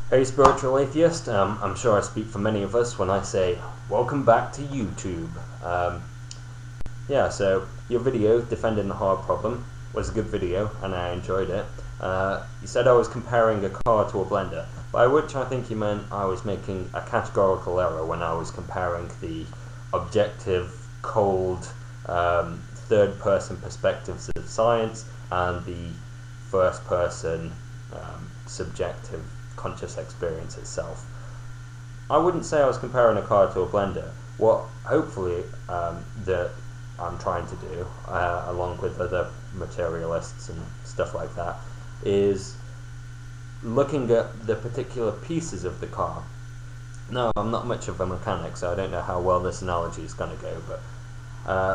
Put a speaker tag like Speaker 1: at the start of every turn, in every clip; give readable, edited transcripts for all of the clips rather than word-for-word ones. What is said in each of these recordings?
Speaker 1: Hey Spiritual Atheist, I'm sure I speak for many of us when I say, welcome back to YouTube. So your video, Defending the Hard Problem, was a good video and I enjoyed it. You said I was comparing a car to a blender, by which I think you meant I was making a categorical error when I was comparing the objective, cold, third-person perspectives of science and the first-person subjective conscious experience itself. I wouldn't say I was comparing a car to a blender. What hopefully that I'm trying to do, along with other materialists and stuff like that, is looking at the particular pieces of the car. Now, I'm not much of a mechanic, so I don't know how well this analogy is going to go, but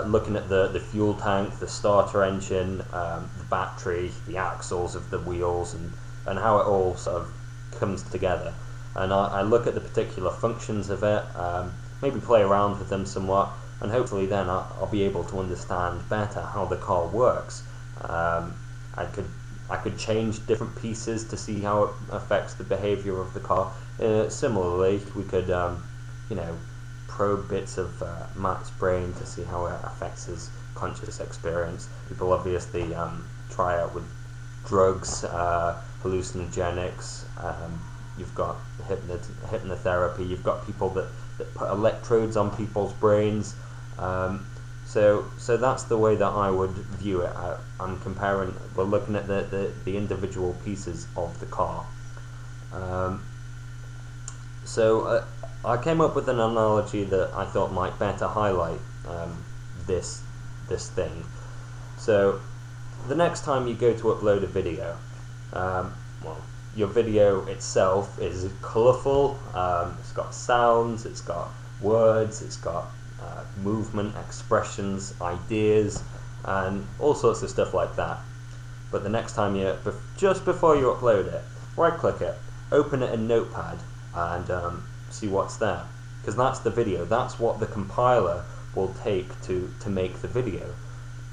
Speaker 1: looking at the fuel tank, the starter engine, the battery, the axles of the wheels, and how it all sort of comes together, and I look at the particular functions of it, maybe play around with them somewhat, and hopefully then I'll be able to understand better how the car works. I could change different pieces to see how it affects the behavior of the car. Similarly, we could probe bits of Matt's brain to see how it affects his conscious experience. People obviously try out with drugs, hallucinogenics, you've got hypnotherapy, you've got people that put electrodes on people's brains, so that's the way that I would view it. We're looking at the individual pieces of the car. I came up with an analogy that I thought might better highlight this thing. So the next time you go to upload a video, your video itself is colourful, it's got sounds, it's got words, it's got movement, expressions, ideas, and all sorts of stuff like that. But the next time just before you upload it, right click it, open it in Notepad, and see what's there. Because that's the video, that's what the compiler will take to make the video.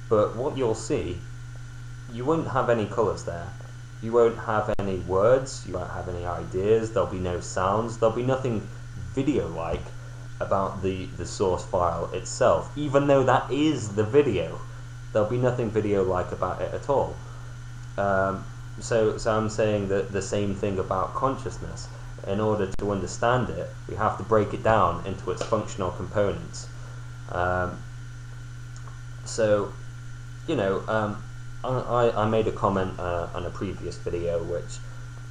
Speaker 1: But what you'll see, you won't have any colours there. You won't have any words, you won't have any ideas, there'll be no sounds, there'll be nothing video-like about the source file itself. Even though that is the video, there'll be nothing video-like about it at all. So I'm saying that the same thing about consciousness. In order to understand it, we have to break it down into its functional components. I made a comment on a previous video which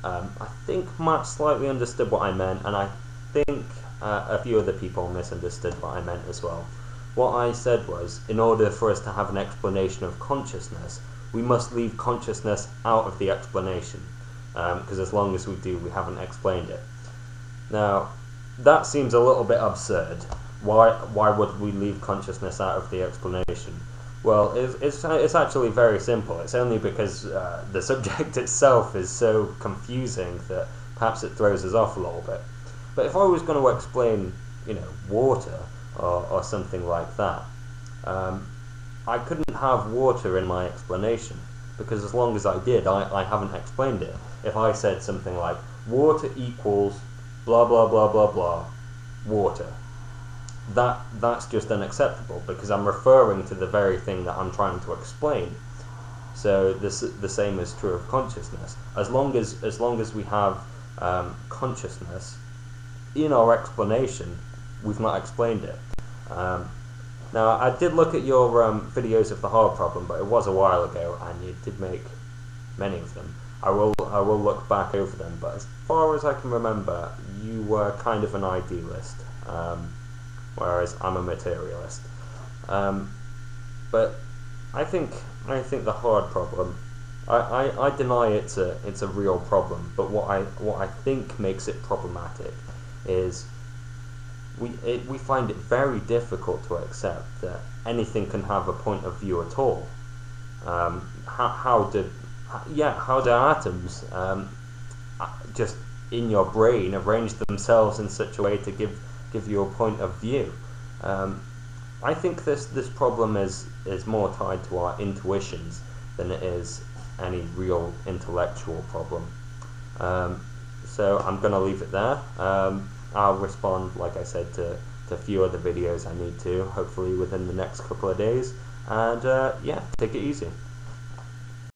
Speaker 1: I think Matt slightly understood what I meant, and I think a few other people misunderstood what I meant as well. What I said was, in order for us to have an explanation of consciousness, we must leave consciousness out of the explanation, because as long as we do, we haven't explained it. Now, that seems a little bit absurd. Why would we leave consciousness out of the explanation? Well, it's actually very simple. It's only because the subject itself is so confusing that perhaps it throws us off a little bit. But if I was going to explain, water or something like that, I couldn't have water in my explanation, because as long as I did, I haven't explained it. If I said something like, water equals blah blah blah blah blah, water, that's just unacceptable, because I'm referring to the very thing that I'm trying to explain. So the same is true of consciousness. As long as we have consciousness in our explanation, we've not explained it. Now, I did look at your videos of the hard problem, but it was a while ago, and you did make many of them. I will look back over them, but as far as I can remember, you were kind of an idealist, whereas I'm a materialist. But I think the hard problem, I deny it's a real problem, but what I think makes it problematic is we find it very difficult to accept that anything can have a point of view at all. How do atoms just in your brain arrange themselves in such a way to give you a point of view? I think this problem is more tied to our intuitions than it is any real intellectual problem. So I'm going to leave it there. I'll respond, like I said, to a few other videos I need to, hopefully within the next couple of days. And yeah, take it easy.